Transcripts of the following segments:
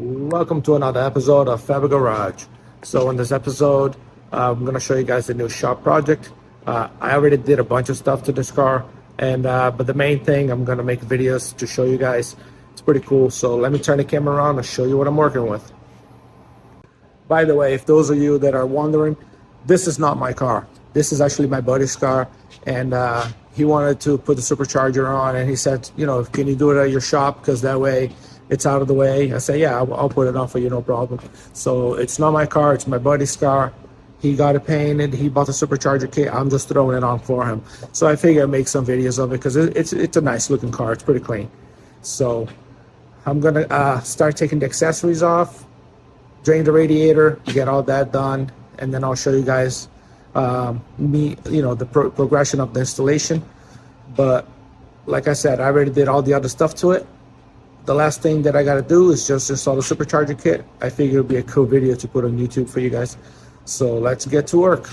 Welcome to another episode of Faber Garage. So in this episode, I'm going to show you guys the new shop project. I already did a bunch of stuff to this car, and but the main thing, I'm going to make videos to show you guys. It's pretty cool. So let me turn the camera around and show you what I'm working with. By the way, if those of you that are wondering, this is not my car. This is actually my buddy's car, and he wanted to put the supercharger on, and he said, you know, can you do it at your shop, because that way it's out of the way. I say, yeah, I'll put it on for you, no problem. So it's not my car, it's my buddy's car. He got it painted, he bought the supercharger kit, I'm just throwing it on for him. So I figure I'd make some videos of it, because it's a nice looking car, it's pretty clean. So I'm gonna start taking the accessories off, drain the radiator, get all that done, and then I'll show you guys the progression of the installation. But like I said, I already did all the other stuff to it. The last thing that I got to do is just install the supercharger kit. I figure it would be a cool video to put on YouTube for you guys. So let's get to work.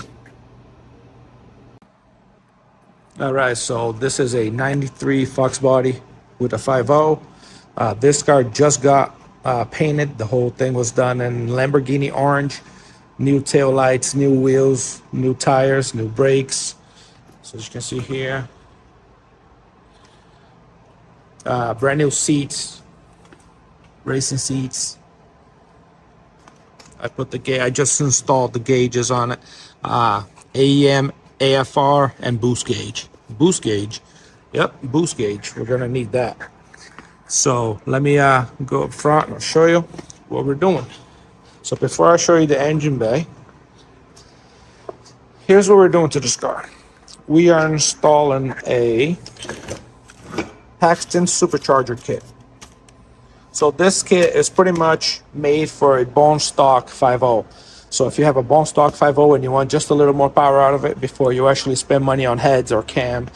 All right, so this is a 93 Foxbody with a 5.0. This car just got painted. The whole thing was done in Lamborghini orange. New tail lights, new wheels, new tires, new brakes. So as you can see here, brand new seats, racing seats. I just installed the gauges on it. AEM, AFR, and boost gauge. Boost gauge. Yep, boost gauge. We're gonna need that. So let me go up front and show you what we're doing. So before I show you the engine bay, here's what we're doing to this car. We are installing a Paxton Supercharger Kit. So this kit is pretty much made for a bone stock 5.0. So if you have a bone stock 5.0 and you want just a little more power out of it before you actually spend money on heads or cam,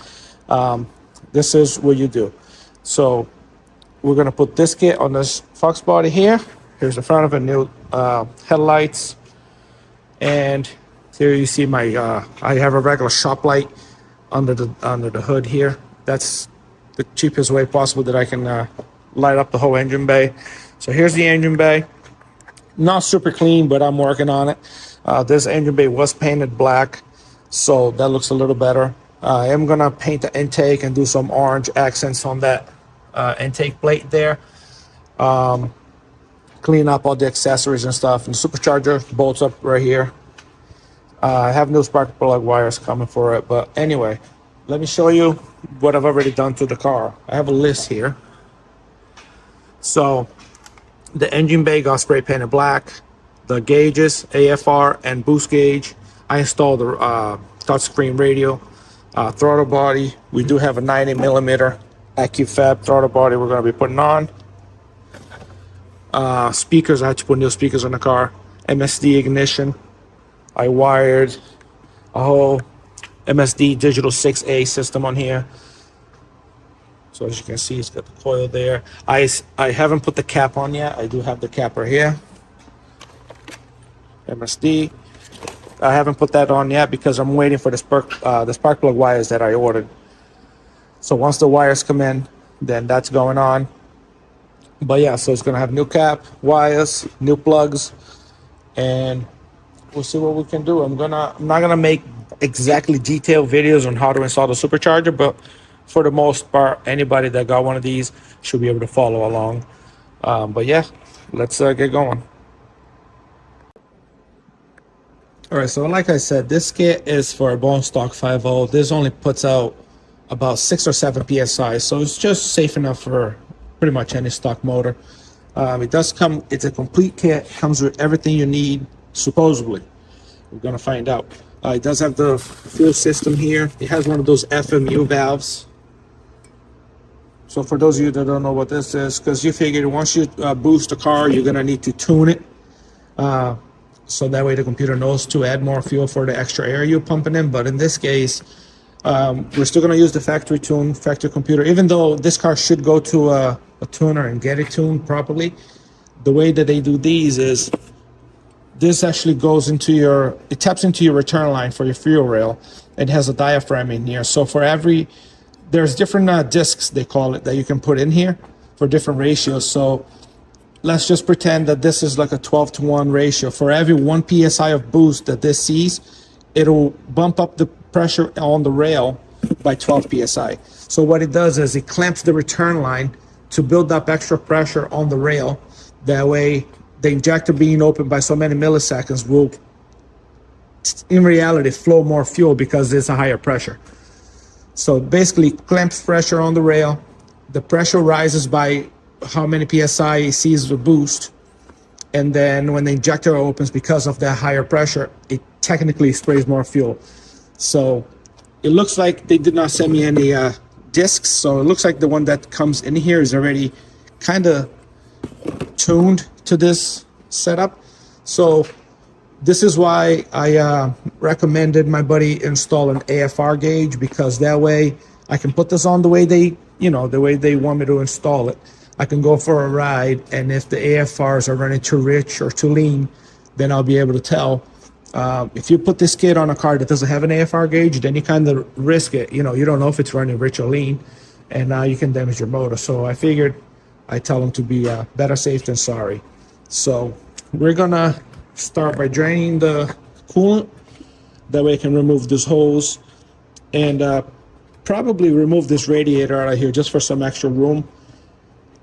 this is what you do. So we're gonna put this kit on this Foxbody here. Here's the front of it, new headlights, and here you see my I have a regular shop light under the hood here. That's the cheapest way possible that I can light up the whole engine bay. So here's the engine bay. Not super clean, but I'm working on it. This engine bay was painted black, so that looks a little better. I am gonna paint the intake and do some orange accents on that intake plate there. Clean up all the accessories and stuff, and the supercharger bolts up right here. I have new spark plug wires coming for it, but anyway, let me show you what I've already done to the car. I have a list here. So the engine bay got spray painted black, the gauges, AFR and boost gauge. I installed the touchscreen radio, throttle body. We do have a 90mm AccuFab throttle body we're going to be putting on. Speakers, I had to put new speakers on the car. MSD ignition. I wired a whole MSD digital 6A system on here. So as you can see, it's got the coil there. I haven't put the cap on yet. I do have the cap right here. MSD. I haven't put that on yet because I'm waiting for the spark plug wires that I ordered. So once the wires come in, then that's going on. But yeah, so it's gonna have new cap, wires, new plugs, and we'll see what we can do. I'm not gonna make exactly detailed videos on how to install the supercharger, but for the most part, anybody that got one of these should be able to follow along. But yeah, let's get going. All right, so like I said, this kit is for a bone stock 5.0. This only puts out about 6 or 7 psi, so it's just safe enough for pretty much any stock motor. It does come, it's a complete kit, comes with everything you need, supposedly. We're gonna find out. It does have the fuel system here. It has one of those FMU valves. So for those of you that don't know what this is, because you figured once you boost the car, you're gonna need to tune it. So that way the computer knows to add more fuel for the extra air you're pumping in. But in this case, we're still gonna use the factory computer, even though this car should go to a tuner and get it tuned properly. The way that they do these is this actually goes into it taps into your return line for your fuel rail. It has a diaphragm in here. So for there's different discs, they call it, that you can put in here for different ratios. So let's just pretend that this is like a 12-to-1 ratio. For every 1 psi of boost that this sees, it'll bump up the pressure on the rail by 12 psi. So what it does is it clamps the return line to build up extra pressure on the rail. That way, the injector being open by so many milliseconds will, in reality, flow more fuel because there's a higher pressure. So basically, clamps pressure on the rail. The pressure rises by how many psi it sees the boost. And then when the injector opens, because of that higher pressure, it technically sprays more fuel. So it looks like they did not send me any discs. So it looks like the one that comes in here is already kind of tuned to this setup. So this is why I recommended my buddy install an AFR gauge, because that way I can put this on the way they want me to install it. I can go for a ride, and if the AFRs are running too rich or too lean, then I'll be able to tell. If you put this kit on a car that doesn't have an AFR gauge, then you kind of risk it. You don't know if it's running rich or lean, and you can damage your motor. So I figured I'd tell them to be better safe than sorry. So we're gonna start by draining the coolant. That way I can remove this hose and probably remove this radiator out of here just for some extra room.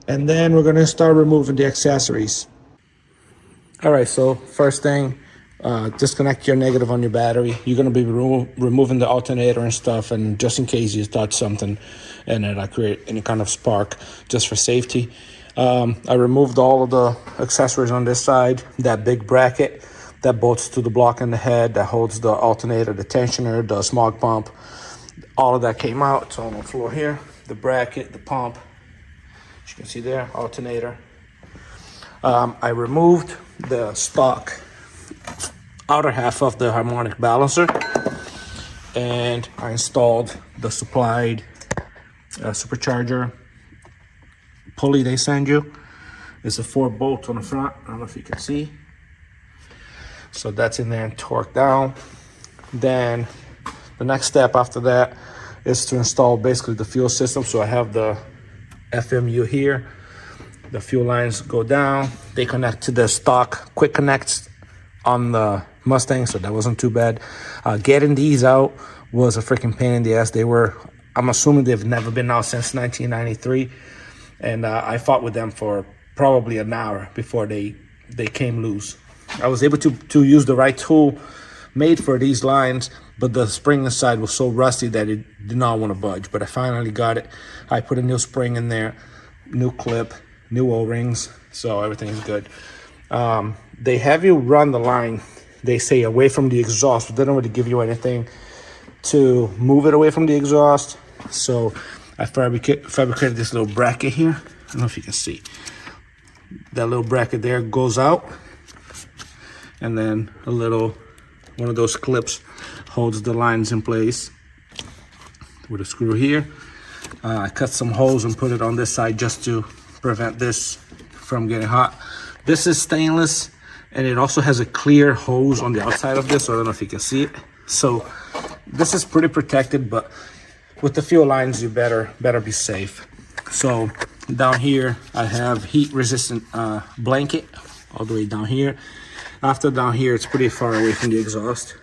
And then we're going to start removing the accessories. All right, so first thing, disconnect your negative on your battery. You're going to be removing the alternator and stuff, and just in case you touch something and it'll create any kind of spark, just for safety. I removed all of the accessories on this side. That big bracket that bolts to the block in the head that holds the alternator, the tensioner, the smog pump, all of that came out. It's on the floor here. The bracket, the pump, as you can see there, alternator. I removed the stock outer half of the harmonic balancer, and I installed the supplied supercharger pulley they send you. It's a 4-bolt on the front. I don't know if you can see. So that's in there and torqued down. Then the next step after that is to install basically the fuel system. So I have the FMU here. The fuel lines go down. They connect to the stock quick connects on the Mustang, so that wasn't too bad. Getting these out was a freaking pain in the ass. I'm assuming they've never been out since 1993. And I fought with them for probably an hour before they came loose. I was able to use the right tool made for these lines, but the spring inside was so rusty that it did not want to budge. But I finally got it. I put a new spring in there, new clip, new O-rings, so everything's good. They have you run the line, they say, away from the exhaust, but they don't really give you anything to move it away from the exhaust. So I fabricated this little bracket here. I don't know if you can see. That little bracket there goes out, and then one of those clips holds the lines in place with a screw here. I cut some holes and put it on this side just to prevent this from getting hot. This is stainless, and it also has a clear hose on the outside of this, so I don't know if you can see it. So this is pretty protected, but with the fuel lines, you better be safe. So down here, I have heat-resistant blanket all the way down here. After down here, it's pretty far away from the exhaust.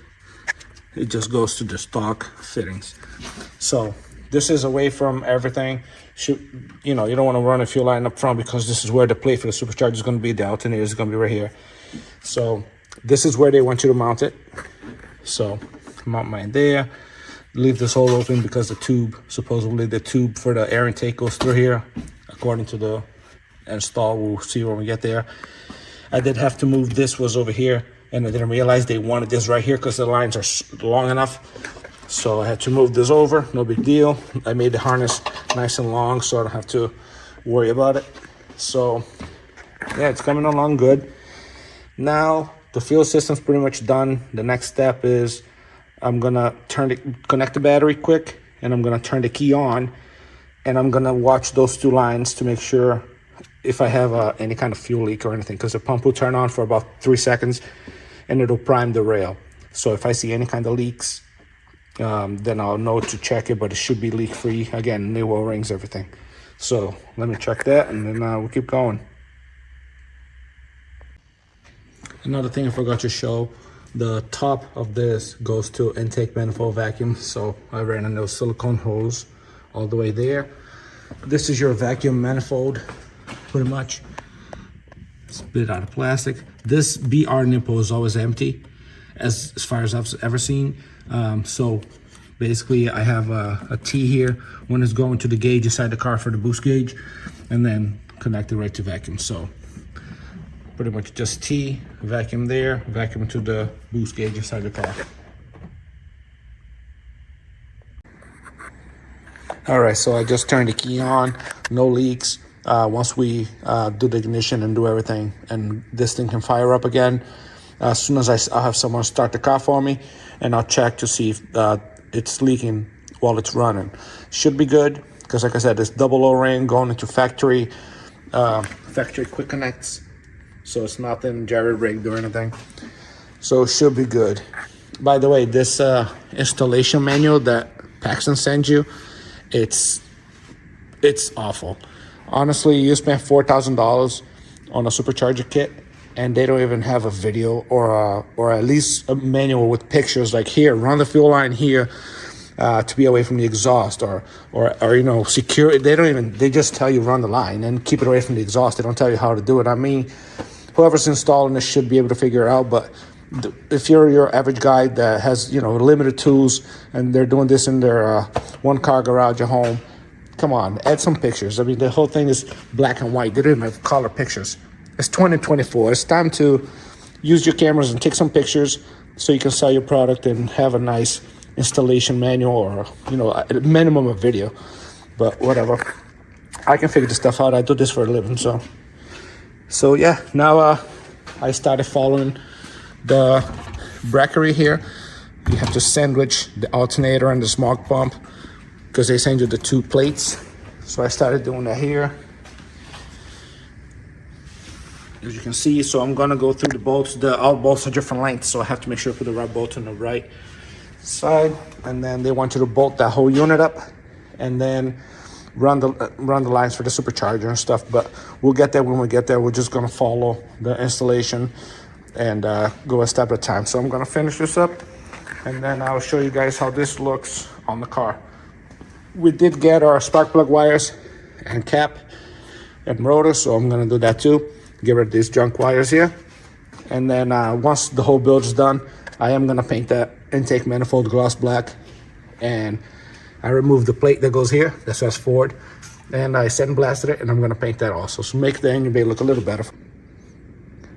It just goes to the stock fittings. So this is away from everything. You don't want to run a fuel line up front, because this is where the plate for the supercharger is going to be. The alternator is going to be right here. So this is where they want you to mount it. So mount mine there. Leave this hole open because supposedly the tube for the air intake goes through here. According to the install, we'll see when we get there. I did have to move this was over here, and I didn't realize they wanted this right here because the lines are long enough. So I had to move this over, no big deal. I made the harness nice and long so I don't have to worry about it. So yeah, it's coming along good. Now the fuel system's pretty much done. The next step is I'm gonna connect the battery quick, and I'm gonna turn the key on, and I'm gonna watch those two lines to make sure if I have any kind of fuel leak or anything, because the pump will turn on for about 3 seconds and it'll prime the rail. So if I see any kind of leaks, then I'll know to check it, but it should be leak free. Again, new O-rings, everything. So let me check that, and then we'll keep going. Another thing I forgot to show, the top of this goes to intake manifold vacuum. So I ran in those silicone holes all the way there. This is your vacuum manifold, pretty much. It's made out of plastic. This BR nipple is always empty, as far as I've ever seen. So basically I have a T here. One is going to the gauge inside the car for the boost gauge, and then connected right to vacuum. So pretty much just T, vacuum there, vacuum to the boost gauge inside the car. All right, so I just turned the key on, no leaks. Once we do the ignition and do everything, and this thing can fire up again, as soon as I'll have someone start the car for me, and I'll check to see if it's leaking while it's running. Should be good, because like I said, it's double O-ring going into factory quick connects, so it's nothing jerry-rigged or anything. So it should be good. By the way, this installation manual that Paxton sends you, it's awful. Honestly, you spend $4,000 on a supercharger kit, and they don't even have a video or at least a manual with pictures like, here, run the fuel line here to be away from the exhaust, or you know, secure. They just tell you run the line and keep it away from the exhaust. They don't tell you how to do it. I mean, whoever's installing this should be able to figure it out, but if you're your average guy that has, you know, limited tools, and they're doing this in their one car garage at home, come on, add some pictures. I mean, the whole thing is black and white. They don't even have color pictures. It's 2024. It's time to use your cameras and take some pictures so you can sell your product and have a nice installation manual, or, you know, a minimum of video. But whatever, I can figure this stuff out. I do this for a living. So yeah, now I started following the brackery here. You have to sandwich the alternator and the smog pump, because they send you the 2 plates. So I started doing that here, as you can see. So I'm gonna go through the bolts. All bolts are different lengths, so I have to make sure I put the right bolt on the right side. And then they want you to bolt that whole unit up, and then run the lines for the supercharger and stuff. But we'll get there when we get there. We're just gonna follow the installation and go a step at a time. So I'm gonna finish this up, and then I'll show you guys how this looks on the car. We did get our spark plug wires and cap and rotor, so I'm gonna do that too. Get rid of these junk wires here. And then once the whole build is done, I am gonna paint that intake manifold gloss black, and I removed the plate that goes here that says Ford, and I sandblasted it, and I'm gonna paint that also, so make the engine bay look a little better.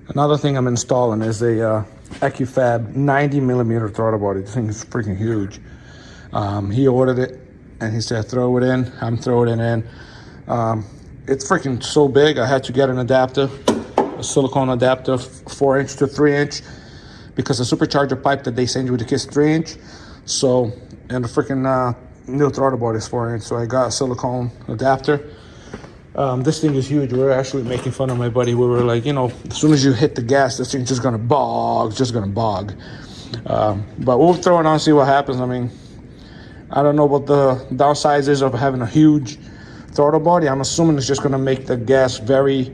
Another thing I'm installing is a EcuFab 90mm throttle body. This thing is freaking huge. He ordered it, and he said throw it in. I'm throwing it in. It's freaking so big, I had to get an adapter, a silicone adapter, 4-inch to 3-inch, because the supercharger pipe that they send you with the kit is 3-inch. So, and the freaking new throttle body is 4-inch. So I got a silicone adapter. This thing is huge. We were actually making fun of my buddy. We were like, you know, as soon as you hit the gas, this thing's just gonna bog. But we'll throw it on and see what happens. I mean, I don't know what the downsides of having a huge throttle body. I'm assuming it's just gonna make the gas very,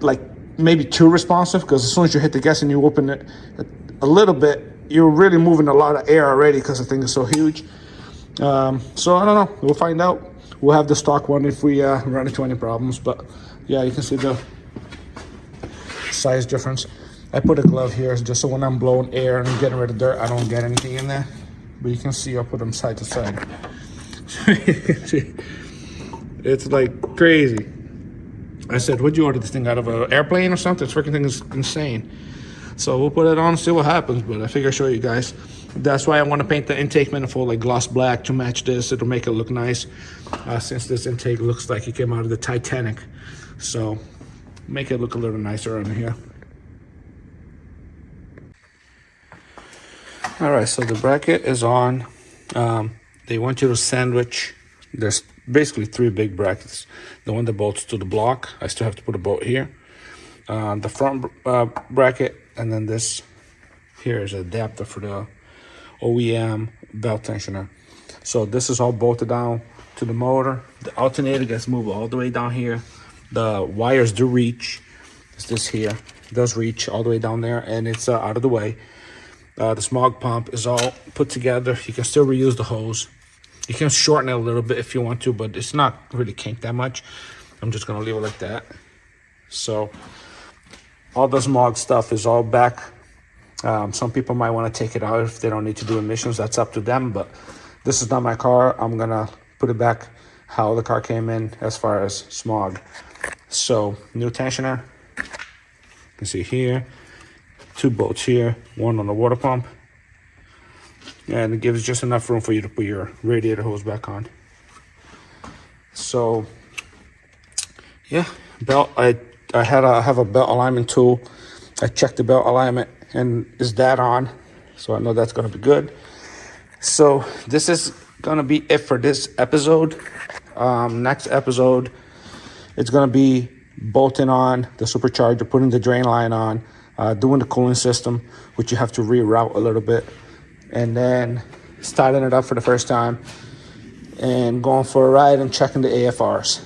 like, maybe too responsive, because as soon as you hit the gas and you open it a little bit, you're really moving a lot of air already, because the thing is so huge. So I don't know, we'll find out. We'll have the stock one if we run into any problems. But yeah, you can see the size difference. I put a glove here just so when I'm blowing air and I'm getting rid of dirt, I don't get anything in there. But you can see I'll put them side to side. It's like crazy. I said, would you order this thing out of an airplane or something? This freaking thing is insane. So we'll put it on and see what happens, but I figure I'll show you guys. That's why I want to paint the intake manifold like gloss black to match this. It'll make it look nice, since this intake looks like it came out of the Titanic. So make it look a little nicer on here. All right, so the bracket is on. They want you to sandwich. There's basically 3 big brackets. The one that bolts to the block. I still have to put a bolt here. The front bracket, and then this here is an adapter for the OEM belt tensioner. So this is all bolted down to the motor. The alternator gets moved all the way down here. The wires do reach. It's this here. does reach all the way down there, and it's out of the way. The smog pump is all put together. You can still reuse the hose. You can shorten it a little bit if you want to, but it's not really kinked that much. I'm just gonna leave it like that. So all the smog stuff is all back. Some people might want to take it out if they don't need to do emissions. That's up to them, but this is not my car. I'm gonna put it back how the car came in as far as smog. So new tensioner, you can see here, 2 bolts here, 1 on the water pump, and it gives just enough room for you to put your radiator hose back on. So yeah, belt, I have a belt alignment tool. I checked the belt alignment, and is that on, so I know that's gonna be good. So this is gonna be it for this episode. Next episode, it's gonna be bolting on the supercharger, putting the drain line on, doing the cooling system, which you have to reroute a little bit, and then starting it up for the first time and going for a ride and checking the AFRs.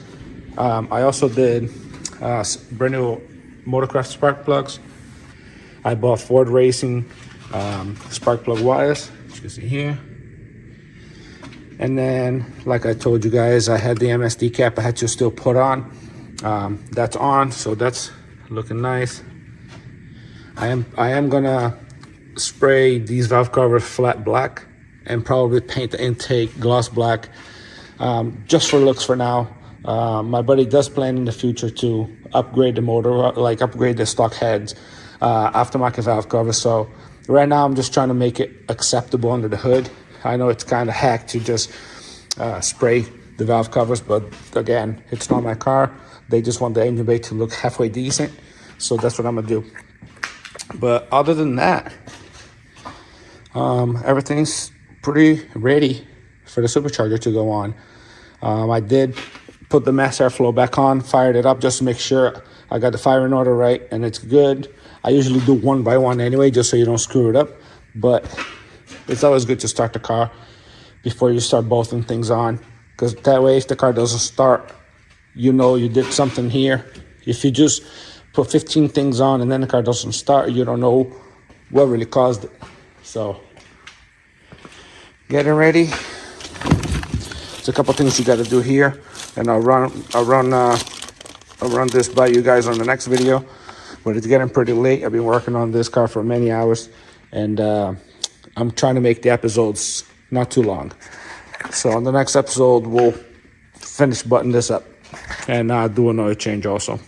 I also did brand new Motorcraft spark plugs. I bought Ford Racing spark plug wires, as you can see here. And then, like I told you guys, I had the MSD cap I had to still put on. That's on, so that's looking nice. I am gonna spray these valve covers flat black and probably paint the intake gloss black, just for looks for now. My buddy does plan in the future to upgrade the motor, like upgrade the stock heads, aftermarket valve cover. So right now I'm just trying to make it acceptable under the hood. I know it's kind of hacked to just spray the valve covers, but again, it's not my car. They just want the engine bay to look halfway decent, so that's what I'm gonna do. But other than that, everything's pretty ready for the supercharger to go on. I did put the mass airflow back on, fired it up just to make sure I got the firing order right and it's good. I usually do one by one anyway, just so you don't screw it up, but it's always good to start the car before you start bolting things on, because that way if the car doesn't start, you know you did something here. If you just put 15 things on and then the car doesn't start, you don't know what really caused it. So getting ready. There's a couple things you got to do here, and I'll run this by you guys on the next video. But it's getting pretty late. I've been working on this car for many hours, and I'm trying to make the episodes not too long. So on the next episode, we'll finish buttoning this up and do an oil change also.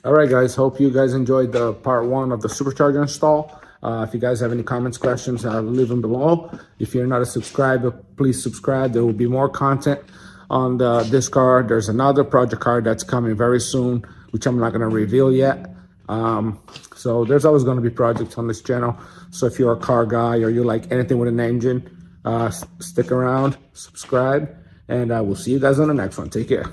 All right, guys. Hope you guys enjoyed the part 1 of the supercharger install. If you guys have any comments, questions, leave them below. If you're not a subscriber, please subscribe. There will be more content on this car. There's another project car that's coming very soon, which I'm not going to reveal yet. So there's always going to be projects on this channel. So if you're a car guy or you like anything with an engine, stick around, subscribe, and we'll see you guys on the next one. Take care.